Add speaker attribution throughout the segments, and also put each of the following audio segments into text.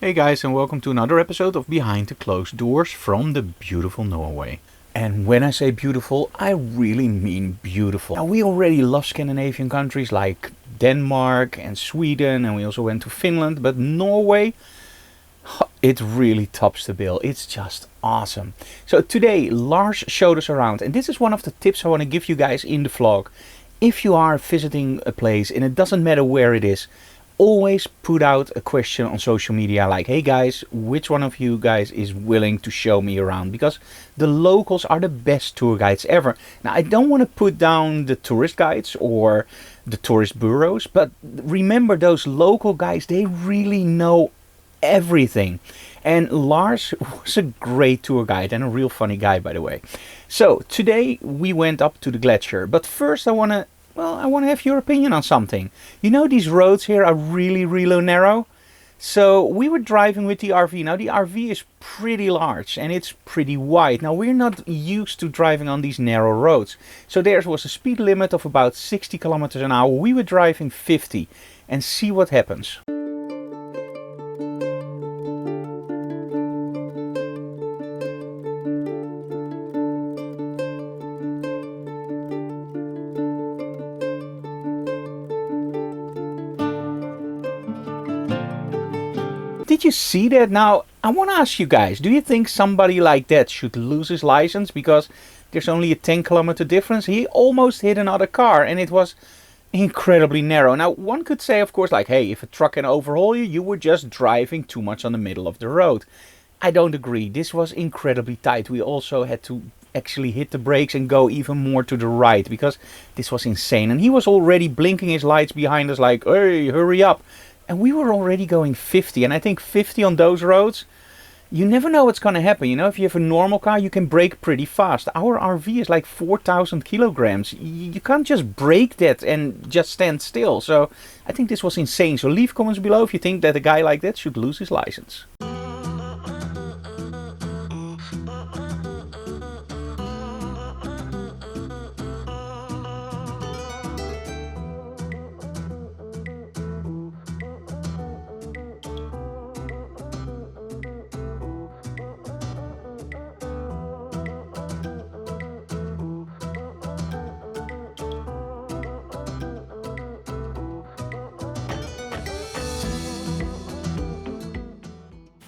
Speaker 1: Hey guys, and welcome to another episode of Behind the Closed Doors from the beautiful Norway. And when I say beautiful, I really mean beautiful. Now, we already love Scandinavian countries like Denmark and Sweden, and we also went to Finland, but Norway, it really tops the bill. It's just awesome. So today, Lars showed us around, and this is one of the tips I want to give you guys in the vlog. If you are visiting a place, and it doesn't matter where it is, always put out a question on social media like, hey guys, which one of you guys is willing to show me around? Because the locals are the best tour guides ever. Now, I don't want to put down the tourist guides or the tourist bureaus, but remember, those local guys, they really know everything. And Lars was a great tour guide and a real funny guy, by the way. So today we went up to the Glacier, but first I want to have your opinion on something. You know, these roads here are really narrow. So we were driving with the RV. Now the RV is pretty large and it's pretty wide. Now we're not used to driving on these narrow roads. So there was a speed limit of about 60 kilometers an hour. We were driving 50 and see what happens. Did you see that? Now, I want to ask you guys, do you think somebody like that should lose his license because there's only a 10-kilometer difference? He almost hit another car and it was incredibly narrow. Now, one could say, of course, like, hey, if a truck can overhaul you, you were just driving too much on the middle of the road. I don't agree. This was incredibly tight. We also had to actually hit the brakes and go even more to the right because this was insane. And he was already blinking his lights behind us like, hey, hurry up. And we were already going 50, and I think 50 on those roads, you never know what's going to happen. You know, if you have a normal car, you can brake pretty fast. Our RV is like 4,000 kilograms. You can't just brake that and just stand still. So I think this was insane. So leave comments below if you think that a guy like that should lose his license.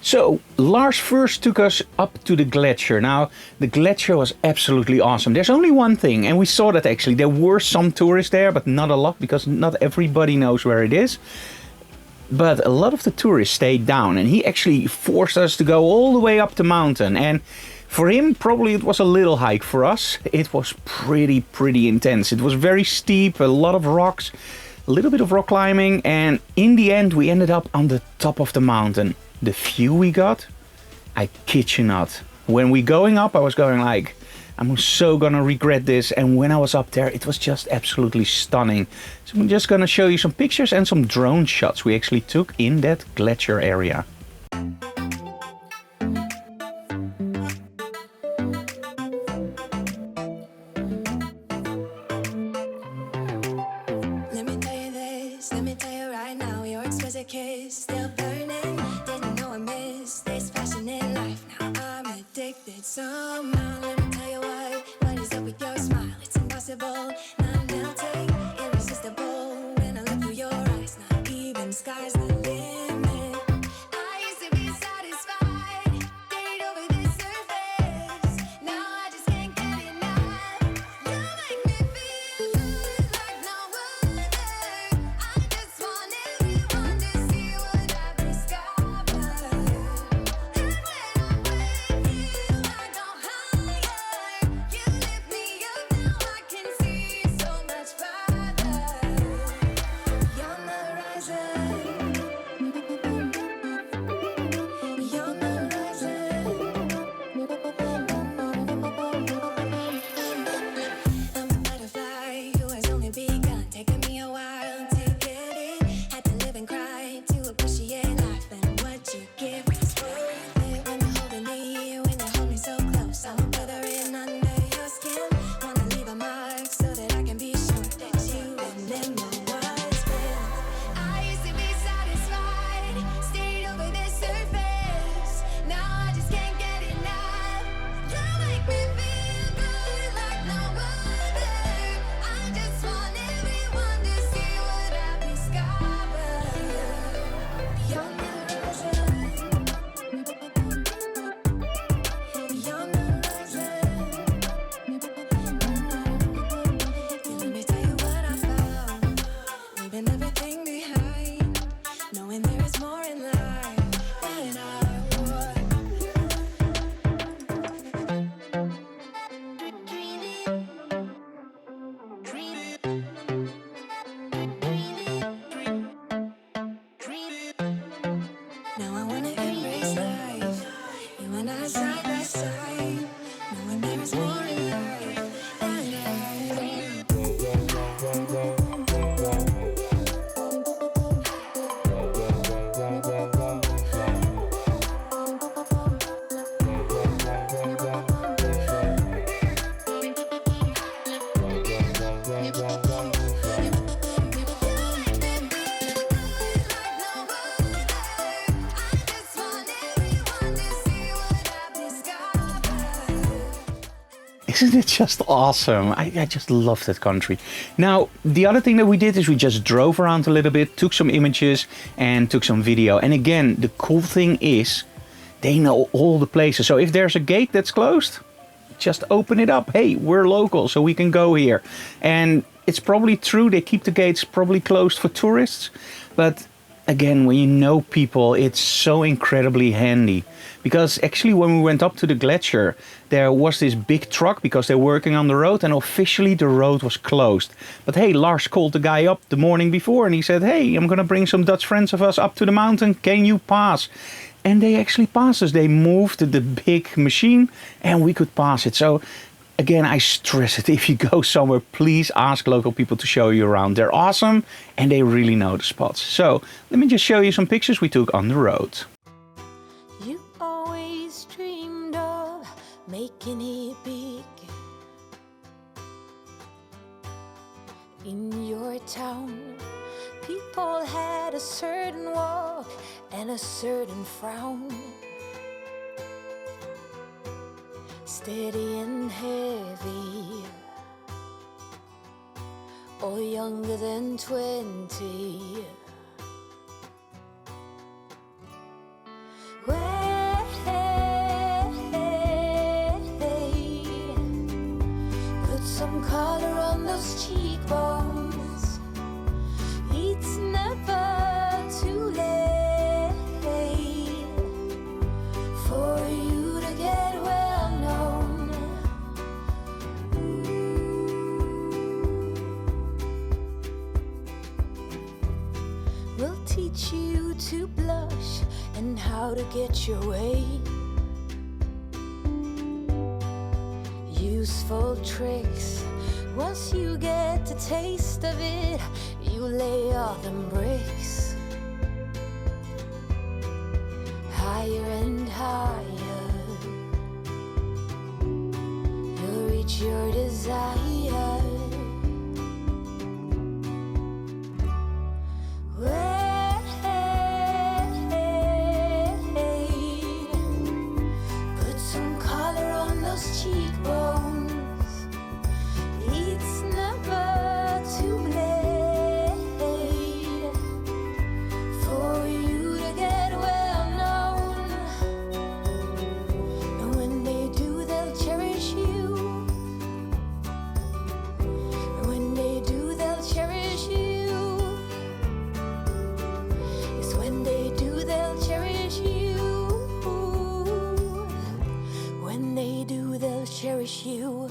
Speaker 1: So Lars first took us up to the Glacier. Now, the Glacier was absolutely awesome. There's only one thing, and we saw that actually. There were some tourists there, but not a lot, because not everybody knows where it is. But a lot of the tourists stayed down, and he actually forced us to go all the way up the mountain. And for him, probably it was a little hike. For us, it was pretty intense. It was very steep, a lot of rocks, a little bit of rock climbing, and in the end, we ended up on the top of the mountain. The view we got, I kid you not. When we going up, I was going like, I'm so gonna regret this. And when I was up there, it was just absolutely stunning. So I'm just gonna show you some pictures and some drone shots we actually took in that glacier area.
Speaker 2: Let me tell you right now, your exquisite kiss still burning. Didn't know I missed this passion in life. Now I'm addicted somehow. Let me tell you what is up with your smile? It's impossible, not melting, irresistible. When I look through your eyes, not even sky's the limit. I I wanna embrace life. You and I side by side, knowing there is more in life than
Speaker 1: Isn't it just awesome? I just love that country. Now, the other thing that we did is we just drove around a little bit, took some images and took some video. And again, the cool thing is they know all the places. So if there's a gate that's closed, just open it up. Hey, we're local, so we can go here. And it's probably true, they keep the gates probably closed for tourists. But again, when you know people, it's so incredibly handy. Because actually when we went up to the Glacier, there was this big truck because they're working on the road, and officially the road was closed. But hey, Lars called the guy up the morning before and he said, hey, I'm gonna bring some Dutch friends of us up to the mountain, can you pass? And they actually passed us. They moved the big machine and we could pass it. So again, I stress it, if you go somewhere, please ask local people to show you around. They're awesome and they really know the spots. So let me just show you some pictures we took on the road.
Speaker 2: you always dreamed of making it big in your town. People had a certain walk and a certain frown, steady and heavy, or younger than 20. Put some color on those cheekbones. It's never too late for you to get well known. We'll teach you to blush and how to get your way. Useful tricks. Once you get the taste of it, you lay all them bricks higher and higher. You'll reach your desire. Put some color on those cheekbones. It's never too late for you to get well known. And when they do, they'll cherish you. And when they do, they'll cherish you. It's when they do, they'll cherish you. When they do, they'll cherish you.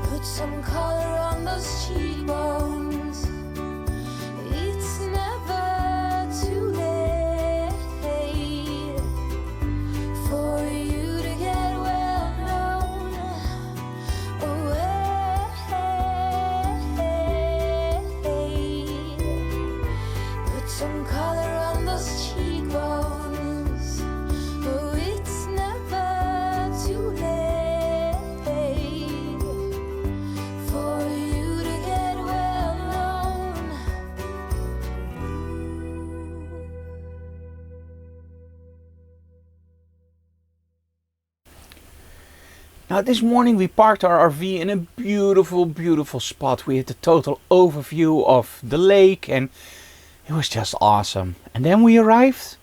Speaker 2: Put some color on those cheekbones. It's never too late for you to get well known. Oh, put some color on those cheekbones. Oh, it's never too late for you to get well known.
Speaker 1: Now this morning we parked our RV in a beautiful, beautiful spot. We had the total overview of the lake and it was just awesome. And then we arrived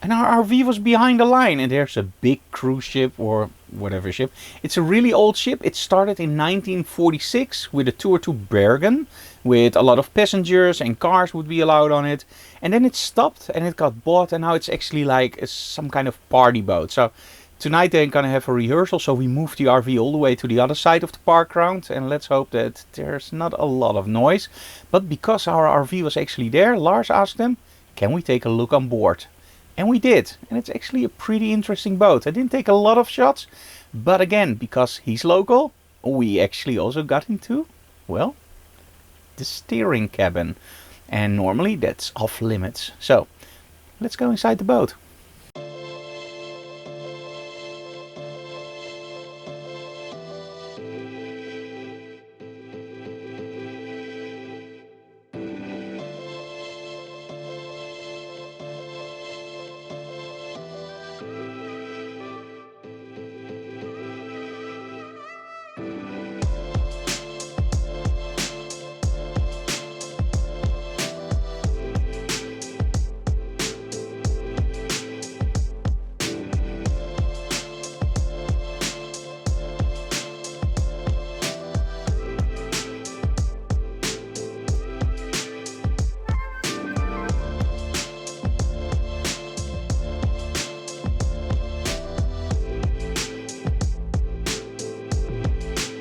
Speaker 1: and our RV was behind the line and there's a big cruise ship or whatever ship. It's a really old ship. It started in 1946 with a tour to Bergen with a lot of passengers and cars would be allowed on it. And then it stopped and it got bought and now it's actually like some kind of party boat. So Tonight they're gonna have a rehearsal, so we moved the RV all the way to the other side of the park ground, and let's hope that there's not a lot of noise. But because our RV was actually there, Lars asked them, can we take a look on board? And we did, and it's actually a pretty interesting boat. I didn't take a lot of shots, but again, because he's local, we actually also got into, well, the steering cabin. And normally that's off limits. So, let's go inside the boat.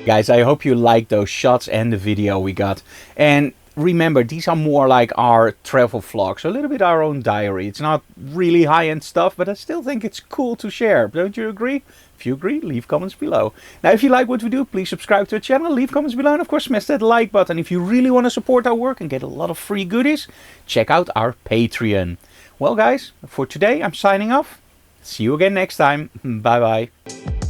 Speaker 1: Guys, I hope you liked those shots and the video we got. And remember, these are more like our travel vlogs, a little bit our own diary. It's not really high-end stuff, but I still think it's cool to share. Don't you agree? If you agree, leave comments below. Now, if you like what we do, please subscribe to our channel, leave comments below, and of course smash that like button. If you really want to support our work and get a lot of free goodies, check out our Patreon. Well guys, for today I'm signing off. See you again next time. Bye bye.